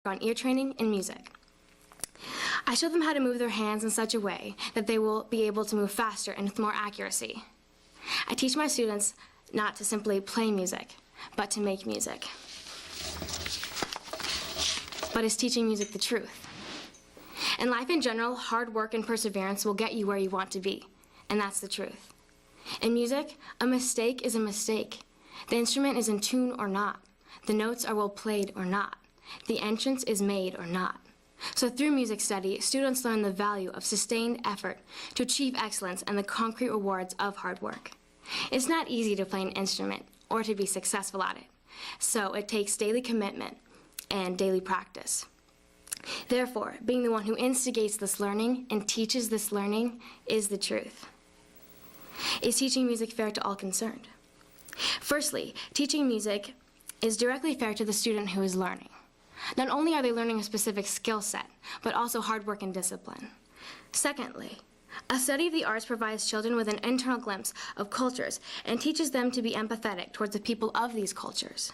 on ear training and music. I show them how to move their hands in such a way that they will be able to move faster and with more accuracy. I teach my students not to simply play music, but to make music. But is teaching music the truth? In life in general, hard work and perseverance will get you where you want to be, and that's the truth. In music, a mistake is a mistake. The instrument is in tune or not. The notes are well played or not. The entrance is made or not. So through music study, students learn the value of sustained effort to achieve excellence and the concrete rewards of hard work. It's not easy to play an instrument or to be successful at it, so it takes daily commitment and daily practice. Therefore, being the one who instigates this learning and teaches this learning is the truth. Is teaching music fair to all concerned? Firstly, teaching music is directly fair to the student who is learning. Not only are they learning a specific skill set, but also hard work and discipline. Secondly, a study of the arts provides children with an internal glimpse of cultures and teaches them to be empathetic towards the people of these cultures.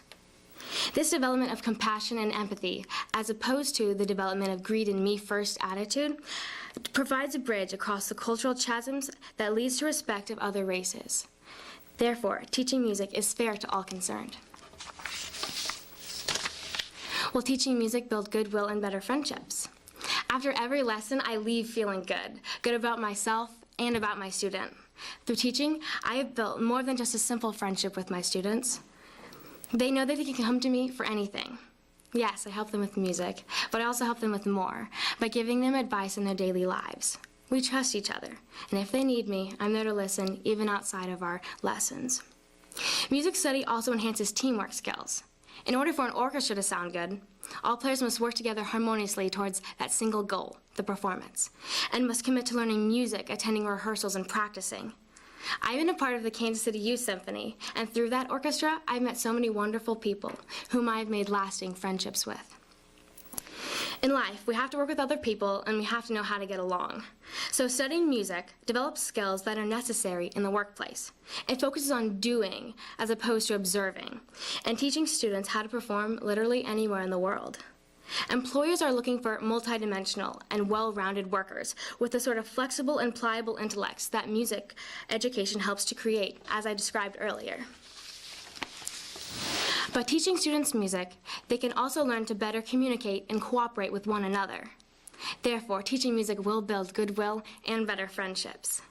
This development of compassion and empathy, as opposed to the development of greed and me-first attitude, provides a bridge across the cultural chasms that leads to respect of other races. Therefore, teaching music is fair to all concerned. Will teaching music build goodwill and better friendships? After every lesson, I leave feeling good about myself and about my student. Through teaching, I have built more than just a simple friendship with my students. They know that they can come to me for anything. Yes, I help them with music, but I also help them with more by giving them advice in their daily lives. We trust each other, and if they need me, I'm there to listen even outside of our lessons. Music study also enhances teamwork skills. In order for an orchestra to sound good, all players must work together harmoniously towards that single goal, the performance, and must commit to learning music, attending rehearsals, and practicing. I've been a part of the Kansas City Youth Symphony, and through that orchestra, I've met so many wonderful people whom I've made lasting friendships with. In life, we have to work with other people, and we have to know how to get along. So studying music develops skills that are necessary in the workplace. It focuses on doing as opposed to observing, and teaching students how to perform literally anywhere in the world. Employers are looking for multidimensional and well-rounded workers with the sort of flexible and pliable intellects that music education helps to create, as I described earlier. By teaching students music, they can also learn to better communicate and cooperate with one another. Therefore, teaching music will build goodwill and better friendships.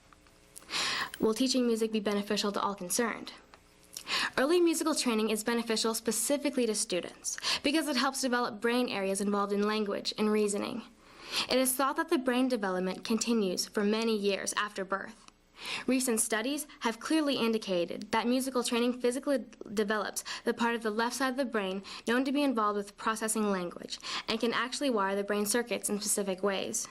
Will teaching music be beneficial to all concerned? Early musical training is beneficial specifically to students because it helps develop brain areas involved in language and reasoning. It is thought that the brain development continues for many years after birth. Recent studies have clearly indicated that musical training physically develops the part of the left side of the brain known to be involved with processing language and can actually wire the brain circuits in specific ways.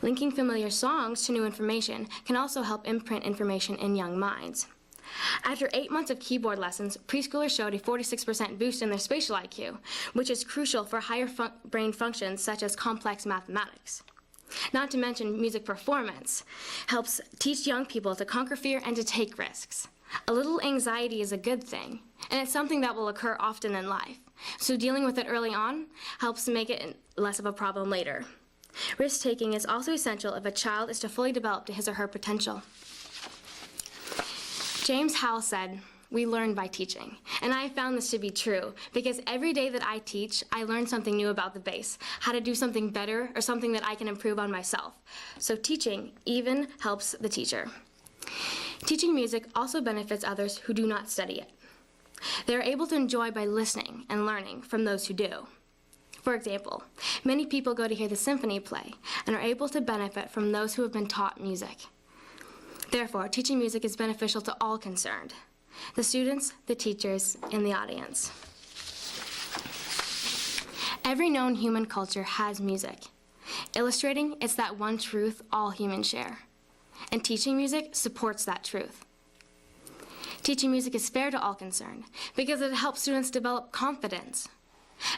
Linking familiar songs to new information can also help imprint information in young minds. After 8 months of keyboard lessons, preschoolers showed a 46% boost in their spatial IQ, which is crucial for higher brain functions such as complex mathematics. Not to mention music performance helps teach young people to conquer fear and to take risks. A little anxiety is a good thing, and it's something that will occur often in life. So dealing with it early on helps make it less of a problem later. Risk-taking is also essential if a child is to fully develop to his or her potential. James Howell said, "We learn by teaching." And I have found this to be true because every day that I teach, I learn something new about the bass, how to do something better or something that I can improve on myself. So teaching even helps the teacher. Teaching music also benefits others who do not study it. They are able to enjoy by listening and learning from those who do. For example, many people go to hear the symphony play and are able to benefit from those who have been taught music. Therefore, teaching music is beneficial to all concerned: the students, the teachers, and the audience. Every known human culture has music, illustrating it's that one truth all humans share. And teaching music supports that truth. Teaching music is fair to all concerned because it helps students develop confidence.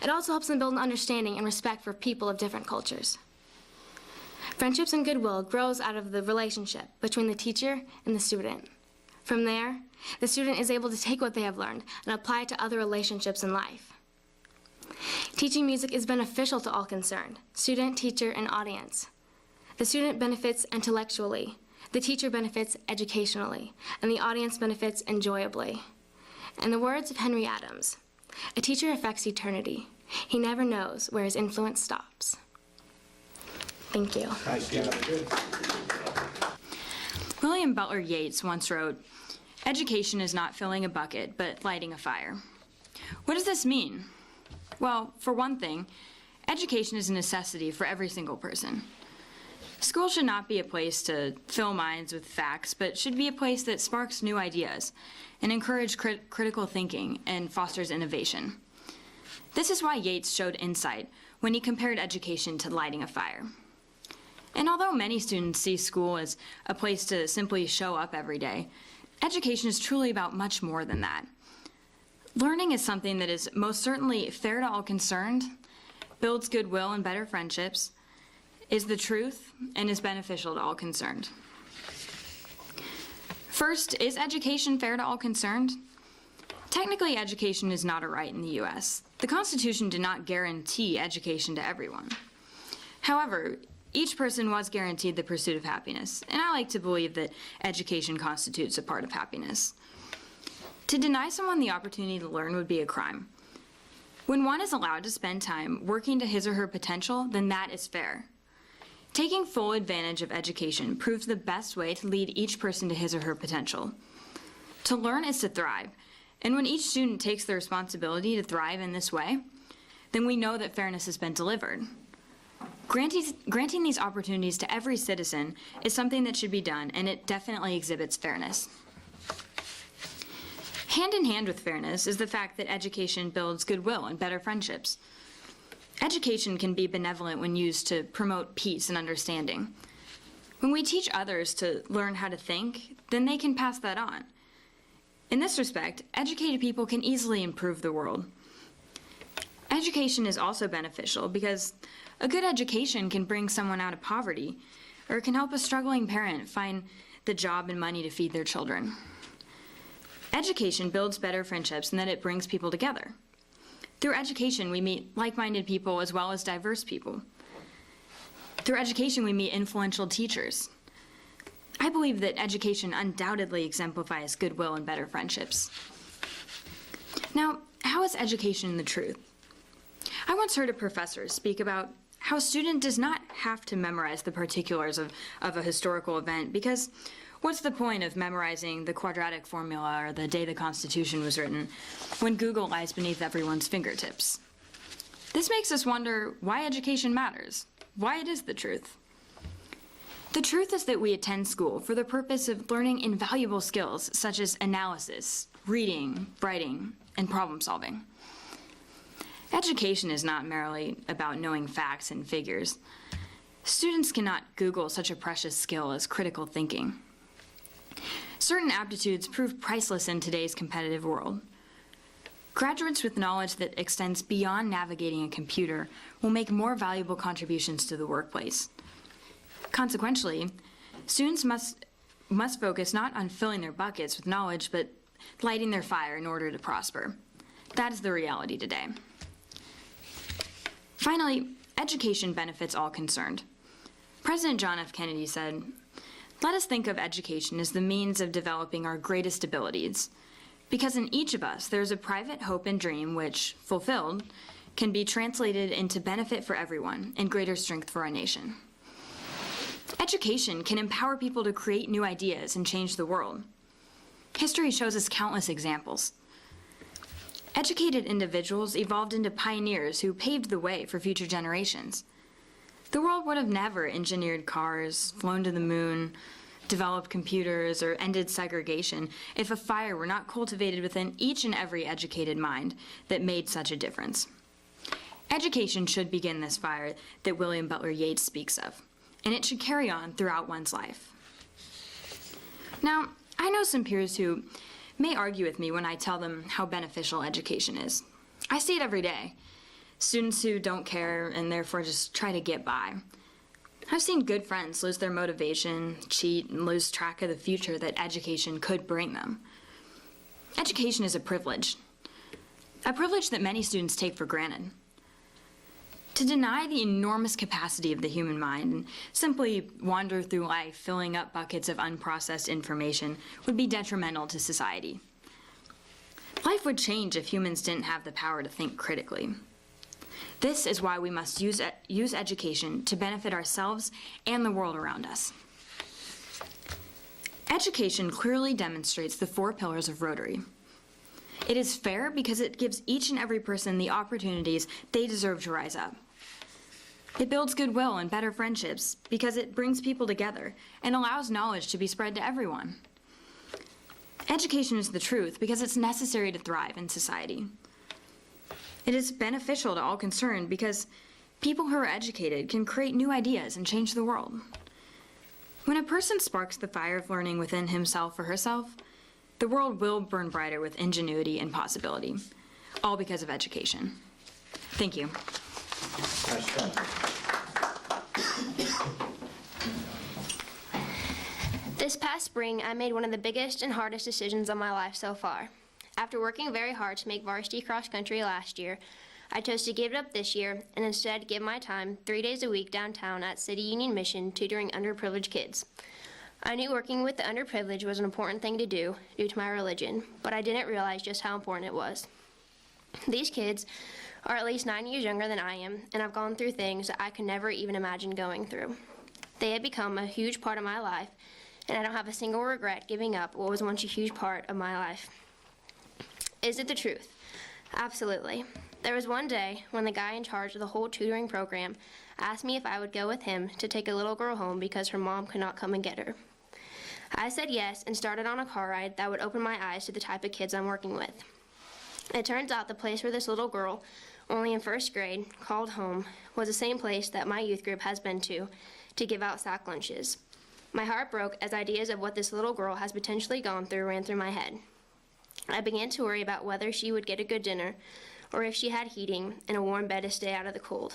It also helps them build an understanding and respect for people of different cultures. Friendships and goodwill grows out of the relationship between the teacher and the student. From there, the student is able to take what they have learned and apply it to other relationships in life. Teaching music is beneficial to all concerned, student, teacher, and audience. The student benefits intellectually, the teacher benefits educationally, and the audience benefits enjoyably. In the words of Henry Adams, a teacher affects eternity. He never knows where his influence stops. Thank you. Nice job. William Butler Yeats once wrote, "Education is not filling a bucket, but lighting a fire." What does this mean? Well, for one thing, education is a necessity for every single person. School should not be a place to fill minds with facts, but should be a place that sparks new ideas and encourages critical thinking and fosters innovation. This is why Yeats showed insight when he compared education to lighting a fire. And although many students see school as a place to simply show up every day, education is truly about much more than that. Learning is something that is most certainly fair to all concerned, builds goodwill and better friendships, is the truth, and is beneficial to all concerned. First, is education fair to all concerned? Technically, education is not a right in the U.S. The Constitution did not guarantee education to everyone. However, each person was guaranteed the pursuit of happiness, and I like to believe that education constitutes a part of happiness. To deny someone the opportunity to learn would be a crime. When one is allowed to spend time working to his or her potential, then that is fair. Taking full advantage of education proves the best way to lead each person to his or her potential. To learn is to thrive, and when each student takes the responsibility to thrive in this way, then we know that fairness has been delivered. Granting these opportunities to every citizen is something that should be done, and it definitely exhibits fairness. Hand in hand with fairness is the fact that education builds goodwill and better friendships. Education can be benevolent when used to promote peace and understanding. When we teach others to learn how to think, then they can pass that on. In this respect, educated people can easily improve the world. Education is also beneficial because a good education can bring someone out of poverty, or it can help a struggling parent find the job and money to feed their children. Education builds better friendships in that it brings people together. Through education, we meet like-minded people as well as diverse people. Through education, we meet influential teachers. I believe that education undoubtedly exemplifies goodwill and better friendships. Now, how is education the truth? I once heard a professor speak about how a student does not have to memorize the particulars of a historical event, because what's the point of memorizing the quadratic formula or the day the Constitution was written when Google lies beneath everyone's fingertips? This makes us wonder why education matters, why it is the truth. The truth is that we attend school for the purpose of learning invaluable skills such as analysis, reading, writing, and problem solving. Education is not merely about knowing facts and figures. Students cannot Google such a precious skill as critical thinking. Certain aptitudes prove priceless in today's competitive world. Graduates with knowledge that extends beyond navigating a computer will make more valuable contributions to the workplace. Consequently, students must focus not on filling their buckets with knowledge, but lighting their fire in order to prosper. That is the reality today. Finally, education benefits all concerned. President John F. Kennedy said, "Let us think of education as the means of developing our greatest abilities, because in each of us there is a private hope and dream which, fulfilled, can be translated into benefit for everyone and greater strength for our nation." Education can empower people to create new ideas and change the world. History shows us countless examples. Educated individuals evolved into pioneers who paved the way for future generations. The world would have never engineered cars, flown to the moon, developed computers, or ended segregation if a fire were not cultivated within each and every educated mind that made such a difference. Education should begin this fire that William Butler Yeats speaks of, and it should carry on throughout one's life. Now, I know some peers who may argue with me when I tell them how beneficial education is. I see it every day. Students who don't care and therefore just try to get by. I've seen good friends lose their motivation, cheat, and lose track of the future that education could bring them. Education is a privilege that many students take for granted. To deny the enormous capacity of the human mind and simply wander through life filling up buckets of unprocessed information would be detrimental to society. Life would change if humans didn't have the power to think critically. This is why we must use education to benefit ourselves and the world around us. Education clearly demonstrates the 4 pillars of Rotary. It is fair because it gives each and every person the opportunities they deserve to rise up. It builds goodwill and better friendships because it brings people together and allows knowledge to be spread to everyone. Education is the truth because it's necessary to thrive in society. It is beneficial to all concerned because people who are educated can create new ideas and change the world. When a person sparks the fire of learning within himself or herself, the world will burn brighter with ingenuity and possibility, all because of education. Thank you. This past spring, I made one of the biggest and hardest decisions of my life so far. After working very hard to make varsity cross country last year, I chose to give it up this year and instead give my time 3 days a week downtown at City Union Mission tutoring underprivileged kids. I knew working with the underprivileged was an important thing to do due to my religion, but I didn't realize just how important it was. These kids are at least 9 years younger than I am and have gone through things that I could never even imagine going through. They have become a huge part of my life, and I don't have a single regret giving up what was once a huge part of my life. Is it the truth? Absolutely. There was one day when the guy in charge of the whole tutoring program asked me if I would go with him to take a little girl home because her mom could not come and get her. I said yes and started on a car ride that would open my eyes to the type of kids I'm working with. It turns out the place where this little girl, only in first grade, called home was the same place that my youth group has been to give out sack lunches. My heart broke as ideas of what this little girl has potentially gone through ran through my head. I began to worry about whether she would get a good dinner or if she had heating and a warm bed to stay out of the cold.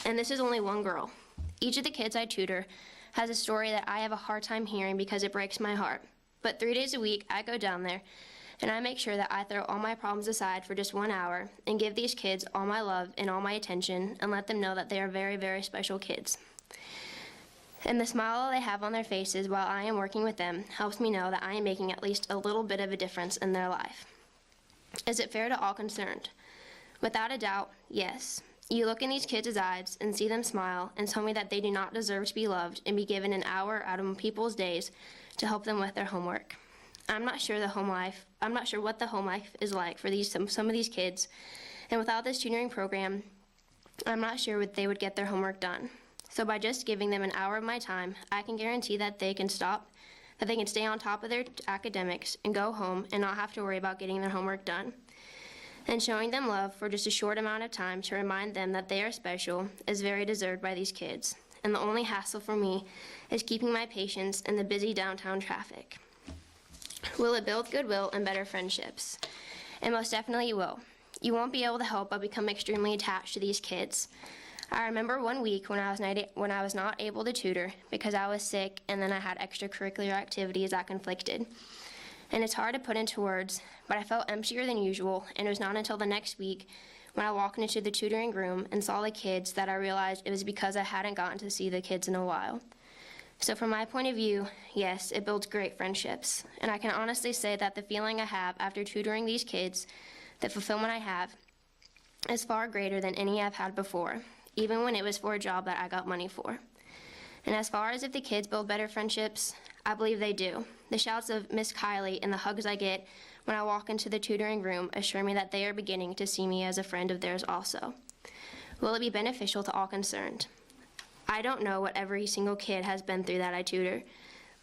And this is only one girl. Each of the kids I tutor has a story that I have a hard time hearing because it breaks my heart. But 3 days a week, I go down there and I make sure that I throw all my problems aside for just 1 hour and give these kids all my love and all my attention and let them know that they are very, very special kids. And the smile they have on their faces while I am working with them helps me know that I am making at least a little bit of a difference in their life. Is it fair to all concerned? Without a doubt, yes. You look in these kids' eyes and see them smile and tell me that they do not deserve to be loved and be given an hour out of people's days to help them with their homework. I'm not sure what the home life is like for some of these kids, and without this tutoring program, I'm not sure they would get their homework done. So by just giving them an hour of my time, I can guarantee that they can stay on top of their academics and go home and not have to worry about getting their homework done. And showing them love for just a short amount of time to remind them that they are special is very deserved by these kids. And the only hassle for me is keeping my patience in the busy downtown traffic. Will it build goodwill and better friendships? It most definitely will. You won't be able to help but become extremely attached to these kids. I remember one week when I was not able to tutor because I was sick and then I had extracurricular activities that conflicted. And it's hard to put into words, but I felt emptier than usual, and it was not until the next week when I walked into the tutoring room and saw the kids that I realized it was because I hadn't gotten to see the kids in a while. So from my point of view, yes, it builds great friendships. And I can honestly say that the feeling I have after tutoring these kids, the fulfillment I have, is far greater than any I've had before, even when it was for a job that I got money for. And as far as if the kids build better friendships, I believe they do. The shouts of Miss Kylie and the hugs I get when I walk into the tutoring room assure me that they are beginning to see me as a friend of theirs also. Will it be beneficial to all concerned? I don't know what every single kid has been through that I tutor,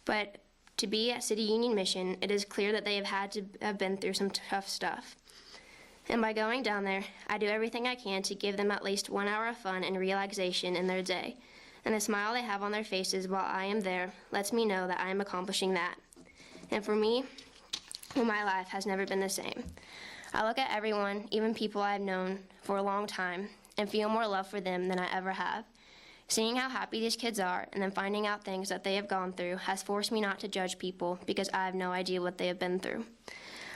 but to be at City Union Mission, it is clear that they have had to have been through some tough stuff. And by going down there, I do everything I can to give them at least 1 hour of fun and relaxation in their day. And the smile they have on their faces while I am there lets me know that I am accomplishing that. And for me, my life has never been the same. I look at everyone, even people I've known for a long time, and feel more love for them than I ever have. Seeing how happy these kids are and then finding out things that they have gone through has forced me not to judge people because I have no idea what they have been through.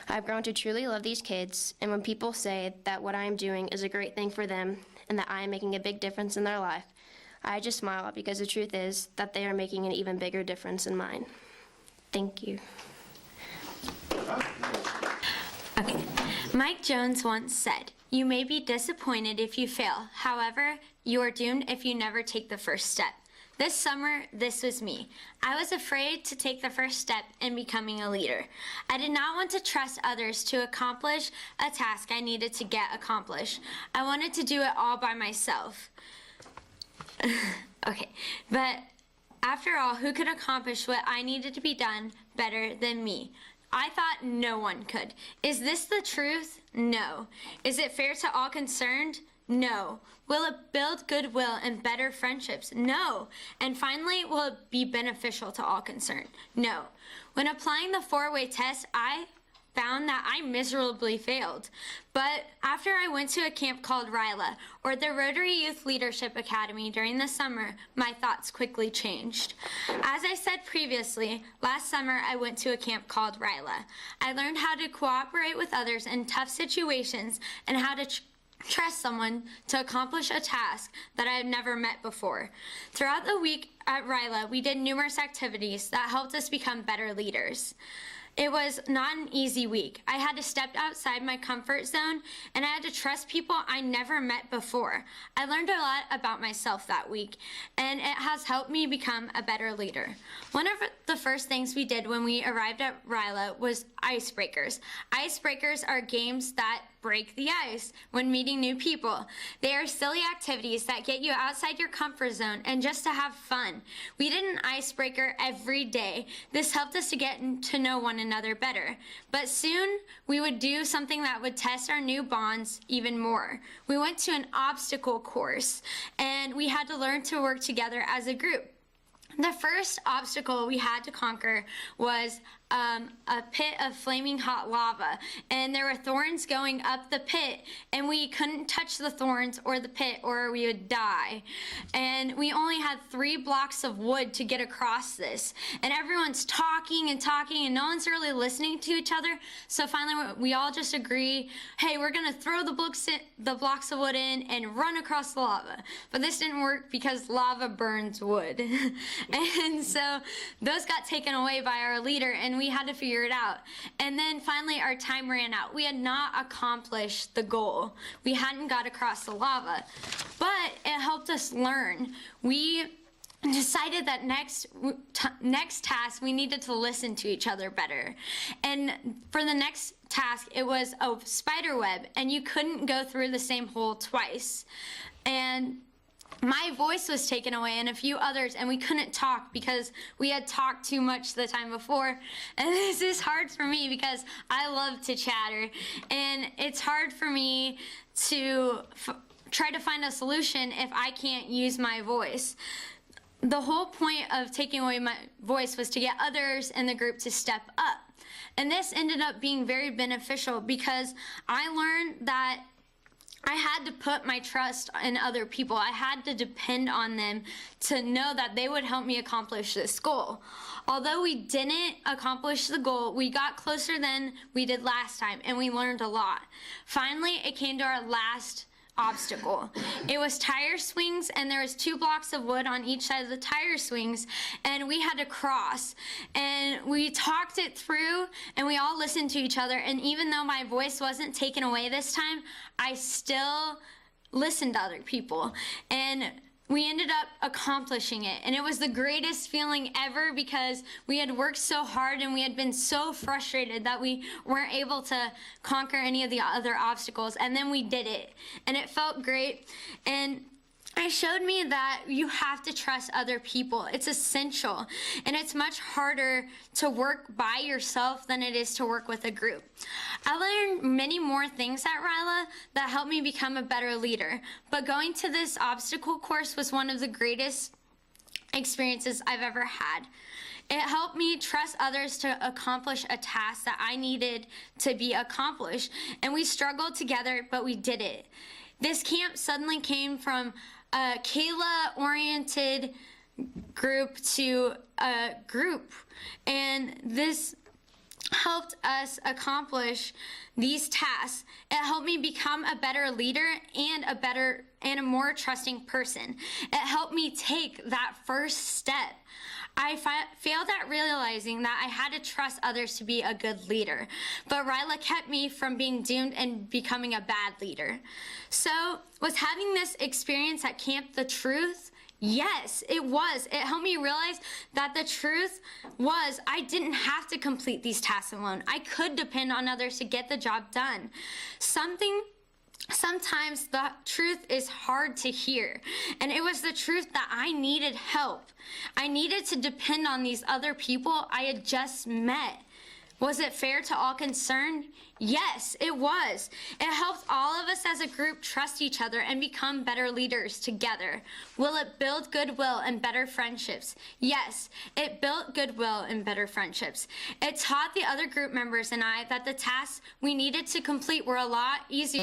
I've grown to truly love these kids, and when people say that what I am doing is a great thing for them and that I am making a big difference in their life, I just smile because the truth is that they are making an even bigger difference in mine. Thank you. Okay. Mike Jones once said, "You may be disappointed if you fail. However, you are doomed if you never take the first step." This summer, this was me. I was afraid to take the first step in becoming a leader. I did not want to trust others to accomplish a task I needed to get accomplished. I wanted to do it all by myself. Okay, but after all, who could accomplish what I needed to be done better than me? I thought no one could. Is this the truth? No. Is it fair to all concerned? No. Will it build goodwill and better friendships? No. And finally, will it be beneficial to all concerned? No. When applying the 4-way test, I found that I miserably failed. But after I went to a camp called RILA, or the Rotary Youth Leadership Academy, during the summer, my thoughts quickly changed. As I said previously, last summer I went to a camp called RILA. I learned how to cooperate with others in tough situations and how to trust someone to accomplish a task that I had never met before. Throughout the week at RILA, we did numerous activities that helped us become better leaders. It was not an easy week. I had to step outside my comfort zone, and I had to trust people I never met before. I learned a lot about myself that week, and it has helped me become a better leader. One of the first things we did when we arrived at RILA was icebreakers. Icebreakers are games that break the ice when meeting new people. They are silly activities that get you outside your comfort zone and just to have fun. We did an icebreaker every day. This helped us to get to know one another better. But soon we would do something that would test our new bonds even more. We went to an obstacle course and we had to learn to work together as a group. The first obstacle we had to conquer was a pit of flaming hot lava, and there were thorns going up the pit, and we couldn't touch the thorns or the pit or we would die. And we only had 3 blocks of wood to get across this, and everyone's talking and talking and no one's really listening to each other. So finally we all just agree, hey, we're gonna throw the blocks of wood in and run across the lava. But this didn't work because lava burns wood. And so those got taken away by our leader, and we had to figure it out. And then finally our time ran out. We had not accomplished the goal. We hadn't got across the lava, but it helped us learn. We decided that next task we needed to listen to each other better. And for the next task, it was a spider web, and you couldn't go through the same hole twice. And my voice was taken away and a few others, and we couldn't talk because we had talked too much the time before. And this is hard for me because I love to chatter, and it's hard for me to try to find a solution if I can't use my voice. The whole point of taking away my voice was to get others in the group to step up. And this ended up being very beneficial because I learned that I had to put my trust in other people. I had to depend on them to know that they would help me accomplish this goal. Although we didn't accomplish the goal, we got closer than we did last time, and we learned a lot. Finally, it came to our last obstacle. It was tire swings, and there was 2 blocks of wood on each side of the tire swings, and we had to cross. And we talked it through, and we all listened to each other, and even though my voice wasn't taken away this time, I still listened to other people. And we ended up accomplishing it, and it was the greatest feeling ever because we had worked so hard and we had been so frustrated that we weren't able to conquer any of the other obstacles, and then we did it, and it felt great. And it showed me that you have to trust other people. It's essential, and it's much harder to work by yourself than it is to work with a group. I learned many more things at RILA that helped me become a better leader, but going to this obstacle course was one of the greatest experiences I've ever had. It helped me trust others to accomplish a task that I needed to be accomplished, and we struggled together, but we did it. This camp suddenly came from a Kayla-oriented group to a group, and this helped us accomplish these tasks. It helped me become a better leader and a more trusting person. It helped me take that first step. I failed at realizing that I had to trust others to be a good leader, but Ryla kept me from being doomed and becoming a bad leader. So, was having this experience at camp the truth? Yes, it was. It helped me realize that the truth was I didn't have to complete these tasks alone. I could depend on others to get the job done. Sometimes the truth is hard to hear, and it was the truth that I needed help. I needed to depend on these other people I had just met. Was it fair to all concerned? Yes, it was. It helped all of us as a group trust each other and become better leaders together. Will it build goodwill and better friendships? Yes, it built goodwill and better friendships. It taught the other group members and I that the tasks we needed to complete were a lot easier